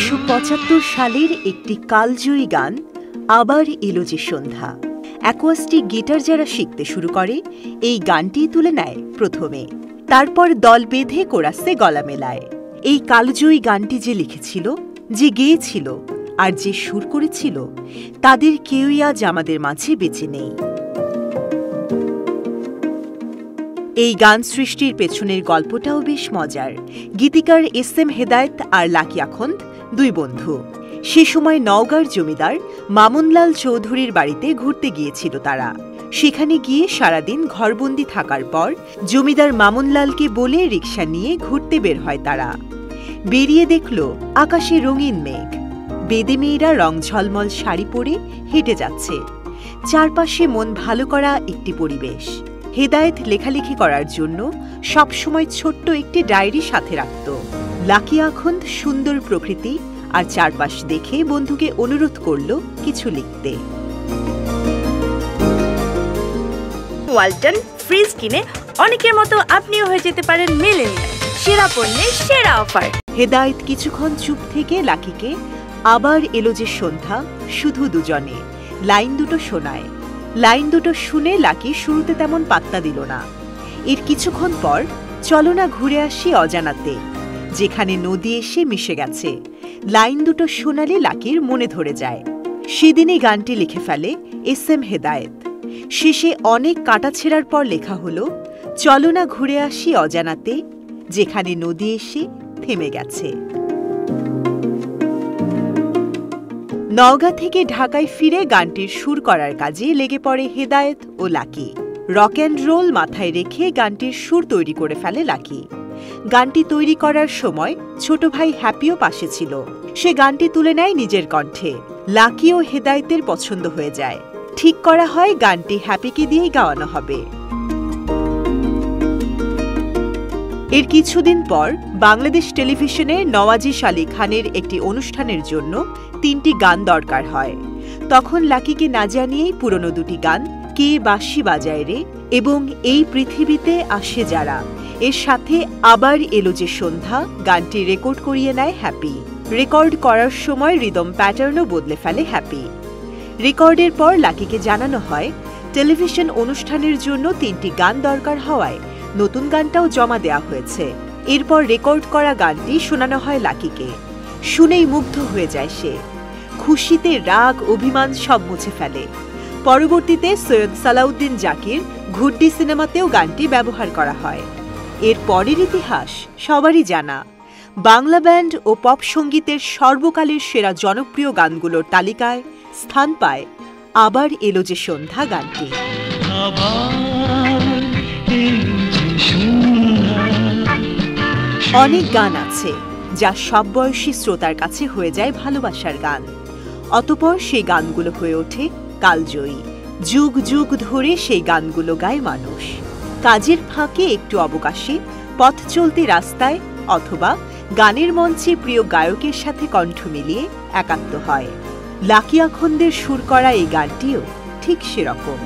১৯৭৫ সালের একটি কালজয়ী গান আবার এলো যে সন্ধ্যা। অ্যাকোয়াস্টিক গিটার যারা শিখতে শুরু করে এই গানটি তুলে নেয় প্রথমে, তারপর দল বেঁধে কোরাসে গলা মেলায়। এই কালজয়ী গানটি যে লিখেছিল, যে গেয়েছিল আর যে সুর করেছিল, তাদের কেউই আজ আমাদের মাঝে বেঁচে নেই। এই গান সৃষ্টির পেছনের গল্পটাও বেশ মজার। গীতিকার এস.এম. হেদায়েত আর লাকি আখন্দ দুই বন্ধু। সে সময় নওগাঁর জমিদার মামুনলাল চৌধুরীর বাড়িতে ঘুরতে গিয়েছিল তারা। সেখানে গিয়ে সারাদিন ঘরবন্দি থাকার পর জমিদার মামুনলালকে বলে রিকশা নিয়ে ঘুরতে বের হয় তারা। বেরিয়ে দেখল আকাশে রঙিন মেঘ, বেদে মেয়েরা রং ঝলমল শাড়ি পরে হেঁটে যাচ্ছে। চারপাশে মন ভালো করা একটি পরিবেশ। হেদায়েত লেখালেখি করার জন্য সবসময় ছোট্ট একটি ডায়েরি সাথে রাখত। লাকি আখন্দ সুন্দর প্রকৃতি আর চারপাশ দেখে বন্ধুকে অনুরোধ করল কিছু লিখতে। ওয়ালটন ফ্রিজ কিনে অনেকের মতো আপনিও হয়ে যেতে পারেন মিলেনিয়াল। সেরা পণ্যের সেরা অফার। হেদায়েত কিছুক্ষণ চুপ থেকে লাকিকে আবার এলো যে সন্ধ্যা শুধু দুজনে লাইন দুটো শোনায়। লাইন দুটো শুনে লাকি শুরুতে তেমন পাত্তা দিল না। এর কিছুক্ষণ পর চলো না ঘুরে আসি অজানাতে, যেখানে নদী এসে মিশে গেছে। লাইন দুটো শোনালে লাকির মনে ধরে যায়। সেদিনই গানটি লিখে ফেলে এস.এম. হেদায়েত। শেষে অনেক কাটাছেঁড়ার পর লেখা হলো চলো না ঘুরে আসি অজানাতে, যেখানে নদী এসে থেমে গেছে। নওগাঁ থেকে ঢাকায় ফিরে গানটির সুর করার কাজে লেগে পড়ে হেদায়েত ও লাকি। রক অ্যান্ড রোল মাথায় রেখে গানটির সুর তৈরি করে ফেলে লাকি। গানটি তৈরি করার সময় ছোট ভাই হ্যাপিও পাশে ছিল। সে গানটি তুলে নেয় নিজের কণ্ঠে। লাকি ও হেদায়েতের পছন্দ হয়ে যায়। ঠিক করা হয় গানটি হ্যাপিকে দিয়েই গাওয়ানো হবে। এর কিছুদিন পর বাংলাদেশ টেলিভিশনে নওয়াজিশ আলী খানের একটি অনুষ্ঠানের জন্য 3টি গান দরকার হয়। তখন লাকিকে না জানিয়েই পুরনো 2টি গান কে বাঁশি বাজায় রে এবং এই পৃথিবীতে আসে যারা, এর সাথে আবার এলো যে সন্ধ্যা গানটি রেকর্ড করিয়ে নেয় হ্যাপি। রেকর্ড করার সময় রিদম প্যাটার্নও বদলে ফেলে হ্যাপি। রেকর্ডের পর লাকিকে জানানো হয় টেলিভিশন অনুষ্ঠানের জন্য 3টি গান দরকার হওয়ায় নতুন গানটাও জমা দেয়া হয়েছে। এরপর রেকর্ড করা গানটি শোনানো হয় লাকিকে। শুনেই মুগ্ধ হয়ে যায় সে। খুশিতে রাগ অভিমান সব মুছে ফেলে। পরবর্তীতে সৈয়দ সালাউদ্দিন জাকির ঘুড্ডি সিনেমাতেও গানটি ব্যবহার করা হয়। এর পরের ইতিহাস সবারই জানা। বাংলা ব্যান্ড ও পপ সঙ্গীতের সর্বকালের সেরা জনপ্রিয় গানগুলোর তালিকায় স্থান পায় আবার এলো যে সন্ধ্যা গানটি। অনেক গান আছে যা সব বয়সী শ্রোতার কাছে হয়ে যায় ভালোবাসার গান। অতঃপর সেই গানগুলো হয়ে ওঠে কালজয়ী। যুগ যুগ ধরে সেই গানগুলো গায় মানুষ। কাজের ফাঁকে একটু অবকাশে, পথ চলতি রাস্তায় অথবা গানের মঞ্চে প্রিয় গায়কের সাথে কণ্ঠ মিলিয়ে একাত্ম হয়। লাকি আখন্দের সুর করা এই গানটিও ঠিক সেরকম।